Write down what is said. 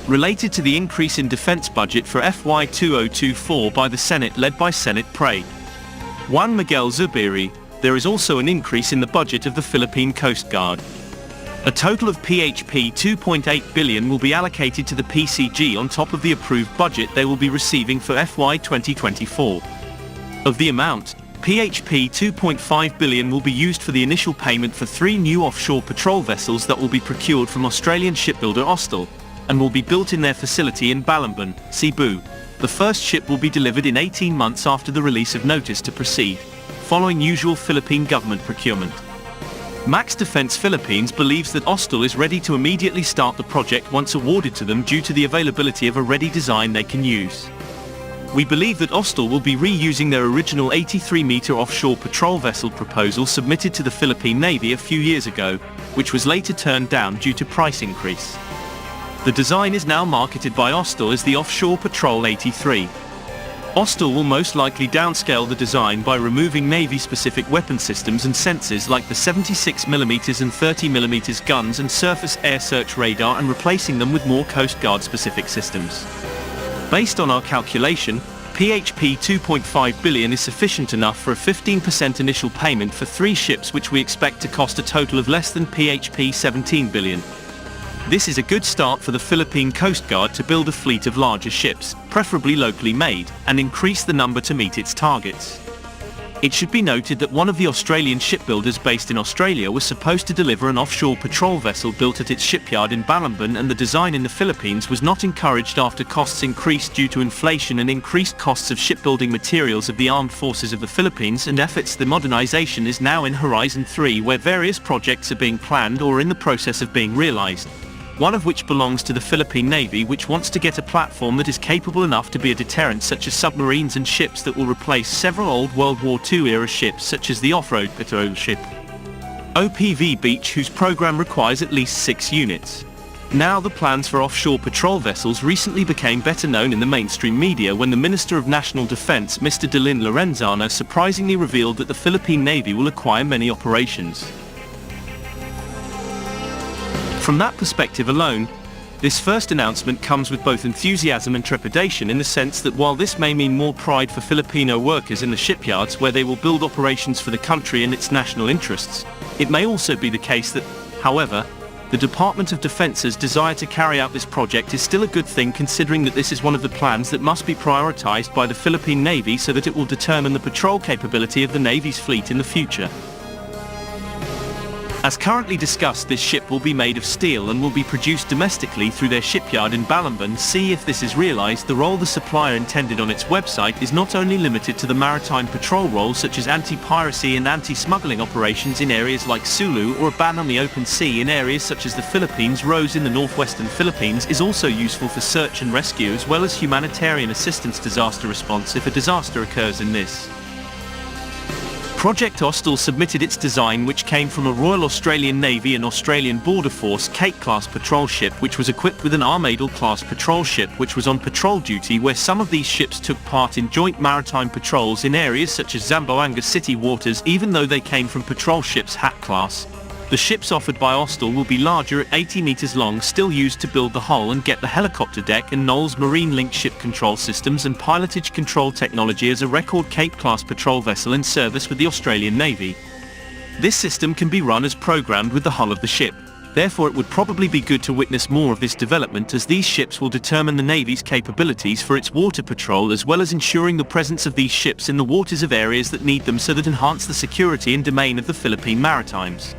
Related to the increase in defense budget for FY 2024 by the Senate led by Senate Pre. Juan Miguel Zubiri, there is also an increase in the budget of the Philippine Coast Guard. A total of PHP 2.8 billion will be allocated to the PCG on top of the approved budget they will be receiving for FY 2024. Of the amount, PHP 2.5 billion will be used for the initial payment for 3 new offshore patrol vessels that will be procured from Australian shipbuilder Austal, and will be built in their facility in Balamban, Cebu. The first ship will be delivered in 18 months after the release of notice to proceed, following usual Philippine government procurement. Max Defense Philippines believes that Austal is ready to immediately start the project once awarded to them due to the availability of a ready design they can use. We believe that Austal will be reusing their original 83-meter offshore patrol vessel proposal submitted to the Philippine Navy a few years ago, which was later turned down due to price increase. The design is now marketed by Austal as the Offshore Patrol 83. Austal will most likely downscale the design by removing Navy-specific weapon systems and sensors like the 76mm and 30mm guns and surface air search radar and replacing them with more Coast Guard-specific systems. Based on our calculation, PHP 2.5 billion is sufficient enough for a 15% initial payment for 3 ships, which we expect to cost a total of less than PHP 17 billion. This is a good start for the Philippine Coast Guard to build a fleet of larger ships, preferably locally made, and increase the number to meet its targets. It should be noted that one of the Australian shipbuilders based in Australia was supposed to deliver an offshore patrol vessel built at its shipyard in Balamban, and the design in the Philippines was not encouraged after costs increased due to inflation and increased costs of shipbuilding materials of the armed forces of the Philippines and efforts. The modernization is now in Horizon 3, where various projects are being planned or in the process of being realized, one of which belongs to the Philippine Navy, which wants to get a platform that is capable enough to be a deterrent, such as submarines and ships that will replace several old World War II era ships such as the off-road patrol ship OPV Beach, whose program requires at least 6 units. Now the plans for offshore patrol vessels recently became better known in the mainstream media when the Minister of National Defense, Mr. Delin Lorenzana, surprisingly revealed that the Philippine Navy will acquire many operations. From that perspective alone, this first announcement comes with both enthusiasm and trepidation, in the sense that while this may mean more pride for Filipino workers in the shipyards where they will build operations for the country and its national interests, it may also be the case that, however, the Department of Defense's desire to carry out this project is still a good thing, considering that this is one of the plans that must be prioritized by the Philippine Navy so that it will determine the patrol capability of the Navy's fleet in the future. As currently discussed, this ship will be made of steel and will be produced domestically through their shipyard in Balamban. See if this is realized, the role the supplier intended on its website is not only limited to the maritime patrol roles such as anti-piracy and anti-smuggling operations in areas like Sulu, or a ban on the open sea in areas such as the Philippines. Rose in the northwestern Philippines is also useful for search and rescue as well as humanitarian assistance, disaster response if a disaster occurs in this. Project Austal submitted its design, which came from a Royal Australian Navy and Australian Border Force Cape-class patrol ship, which was equipped with an Armada-class patrol ship which was on patrol duty, where some of these ships took part in joint maritime patrols in areas such as Zamboanga city waters. Even though they came from patrol ships Hat-class, the ships offered by Austal will be larger, at 80 meters long, still used to build the hull and get the helicopter deck and Knowles Marine Link ship control systems and pilotage control technology as a record Cape-class patrol vessel in service with the Australian Navy. This system can be run as programmed with the hull of the ship. Therefore, it would probably be good to witness more of this development, as these ships will determine the Navy's capabilities for its water patrol, as well as ensuring the presence of these ships in the waters of areas that need them, so that enhance the security and domain of the Philippine Maritimes.